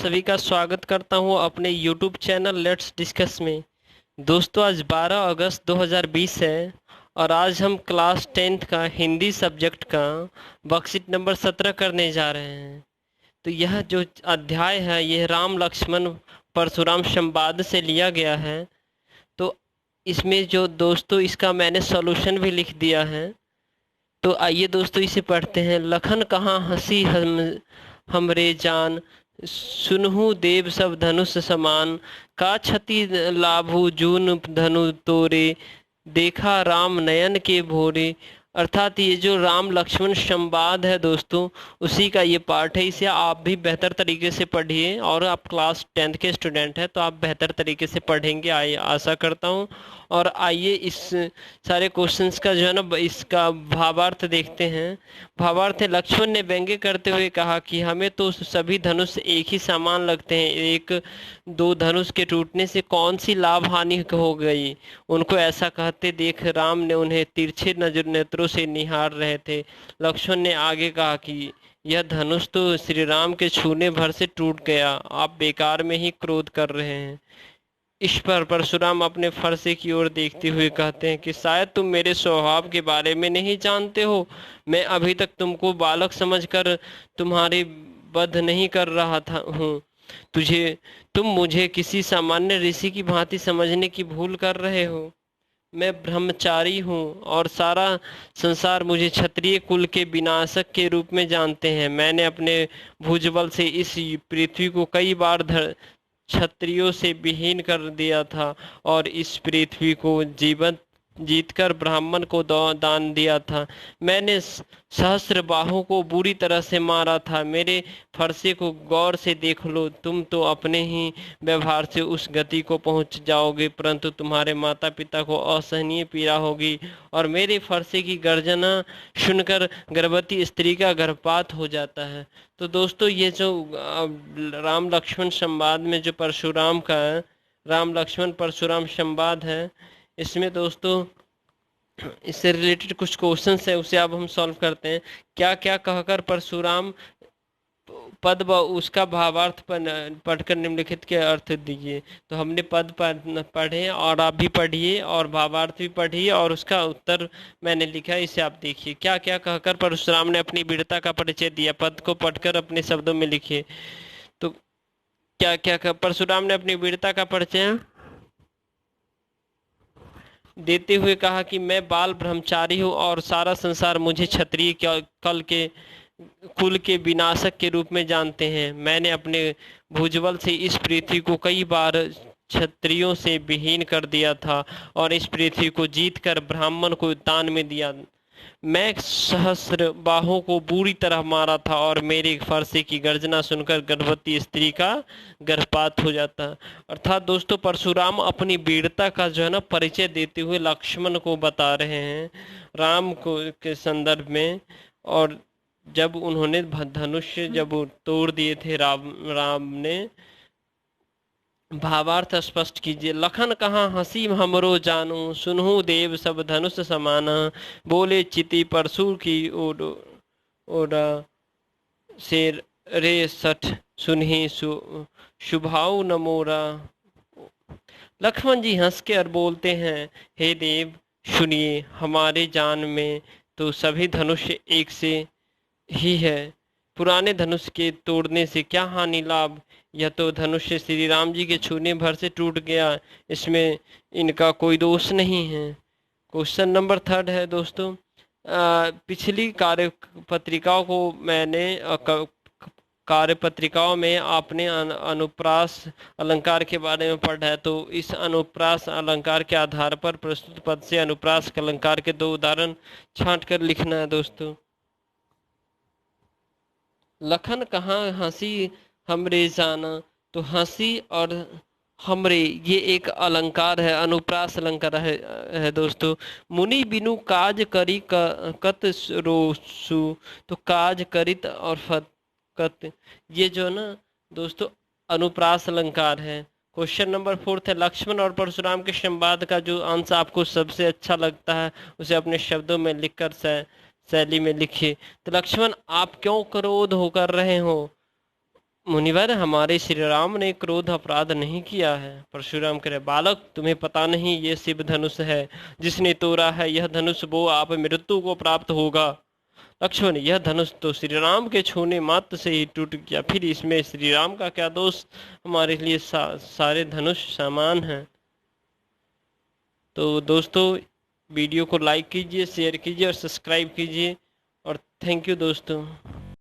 सभी का स्वागत करता हूं अपने YouTube चैनल लेट्स डिस्कस में। दोस्तों आज 12 अगस्त 2020 है और आज हम क्लास 10th का हिंदी सब्जेक्ट का वर्कशीट नंबर 17 करने जा रहे हैं। तो यह जो अध्याय है यह राम लक्ष्मण परशुराम संवाद से लिया गया है। तो इसमें जो दोस्तों इसका मैंने सॉल्यूशन भी लिख दिया है। तो आइए दोस्तों इसे पढ़ते हैं। लखन कहाँ हंसी हमरे जान, सुनहु देव सब धनुष समान, का क्षति लाभु जून धनु तोरे, देखा राम नयन के भोरे। अर्थात ये जो राम लक्ष्मण संवाद है दोस्तों, उसी का ये पार्ट है। इसे आप भी बेहतर तरीके से पढ़िए और आप क्लास 10th के स्टूडेंट हैं तो आप बेहतर तरीके से पढ़ेंगे आशा करता हूँ। और आइए इस सारे क्वेश्चंस का जो है ना इसका भावार्थ देखते हैं। भावार्थ है, लक्ष्मण ने व्यंग्य करते हुए कहा कि हमें तो सभी धनुष एक ही समान लगते हैं, एक दो धनुष के टूटने से कौन सी लाभ हानि हो गई। उनको ऐसा कहते देख राम ने उन्हें तिरछे नजर नेत्रों से निहार रहे थे। लक्ष्मण ने आगे कहा कि यह धनुष तो श्री राम के छूने भर से टूट गया, आप बेकार में ही क्रोध कर रहे हैं। इस पर परशुराम अपने फरसे की ओर देखते हुए कहते हैं कि शायद तुम मेरे स्वभाव के बारे में नहीं जानते हो। मैं अभी तक तुमको बालक समझकर तुम्हारी वध नहीं कर रहा था हूँ। तुम मुझे किसी सामान्य ऋषि की भांति समझने की भूल कर रहे हो। मैं ब्रह्मचारी हूँ और सारा संसार मुझे क्षत्रिय कुल के विनाशक के रूप में जानते हैं। मैंने अपने भुजबल से इस पृथ्वी को कई बार क्षत्रियों से विहीन कर दिया था और इस पृथ्वी को जीवन जीतकर ब्राह्मण को दान दिया था। मैंने सहस्र बाहों को बुरी तरह से मारा था। मेरे फरसे को गौर से देख लो, तुम तो अपने ही व्यवहार से उस गति को पहुंच जाओगे, परंतु तुम्हारे माता पिता को असहनीय पीड़ा होगी और मेरे फरसे की गर्जना सुनकर गर्भवती स्त्री का गर्भपात हो जाता है। तो दोस्तों ये जो राम लक्ष्मण संवाद में जो परशुराम का राम लक्ष्मण परशुराम संवाद है, इसमें दोस्तों इससे रिलेटेड कुछ क्वेश्चंस है, उसे अब हम सॉल्व करते हैं। क्या क्या कहकर परशुराम पद व उसका भावार्थ पढ़कर निम्नलिखित के अर्थ दीजिए। तो हमने पद पढ़े और आप भी पढ़िए और भावार्थ भी पढ़िए और उसका उत्तर मैंने लिखा है, इसे आप देखिए। क्या क्या कहकर परशुराम ने अपनी वीरता का परिचय दिया, पद को पढ़कर अपने शब्दों में लिखिए। तो क्या क्या परशुराम ने अपनी वीरता का परिचय देते हुए कहा कि मैं बाल ब्रह्मचारी हूँ और सारा संसार मुझे क्षत्रिय कुल के विनाशक के रूप में जानते हैं। मैंने अपने भुजबल से इस पृथ्वी को कई बार क्षत्रियों से विहीन कर दिया था और इस पृथ्वी को जीतकर ब्राह्मण को दान में दिया। मैं सहस्र बाहों को बुरी तरह मारा था और मेरे फरसे की गर्जना सुनकर गर्भवती स्त्री का गर्भपात हो जाता। अर्थात दोस्तों परशुराम अपनी वीरता का जो है ना परिचय देते हुए लक्ष्मण को बता रहे हैं राम को के संदर्भ में। और जब उन्होंने धनुष जब तोड़ दिए थे राम ने, भावार्थ स्पष्ट कीजिए। लखन कहाँ हंसी हमरो जानू, सुनहु देव सब धनुष समाना, बोले चिति परशु की ओरा से रे सठ सुनहि शुभाऊ न मोरा। लक्ष्मण जी हंस के और बोलते हैं, हे देव सुनिए, हमारे जान में तो सभी धनुष एक से ही है। पुराने धनुष के तोड़ने से क्या हानि लाभ, यह तो धनुष श्री राम जी के छूने भर से टूट गया, इसमें इनका कोई दोष नहीं है। क्वेश्चन नंबर 3 है दोस्तों, पिछली कार्यपत्रिकाओं को मैंने कार्यपत्रिकाओं में आपने अनुप्रास अलंकार के बारे में पढ़ा है। तो इस अनुप्रास अलंकार के आधार पर प्रस्तुत पद से अनुप्रास अलंकार के 2 उदाहरण छांट कर लिखना है दोस्तों। लखन कहाँ हंसी हमरे जाना, तो हंसी और हमरे ये एक अलंकार है, अनुप्रास अलंकार है दोस्तों। मुनि बिनु काज करी कत रोसु, तो काज करित और फत, ये जो ना दोस्तों अनुप्रास अलंकार है। क्वेश्चन नंबर 4 है, लक्ष्मण और परशुराम के संवाद का जो अंश आपको सबसे अच्छा लगता है उसे अपने शब्दों में लिखकर शैली में लिखिए। तो लक्ष्मण, आप क्यों क्रोध होकर रहे हो, मुनिवर, हमारे श्री राम ने क्रोध अपराध नहीं किया है। परशुराम कह रहे, बालक तुम्हें पता नहीं ये शिव धनुष है, जिसने तोड़ा है यह धनुष वो आप मृत्यु को प्राप्त होगा। लक्ष्मण, यह धनुष तो श्री राम के छूने मात्र से ही टूट गया, फिर इसमें श्री राम का क्या दोष? हमारे लिए सारे धनुष समान हैं। तो दोस्तों, वीडियो को लाइक कीजिए, शेयर कीजिए और सब्सक्राइब कीजिए। और थैंक यू दोस्तों।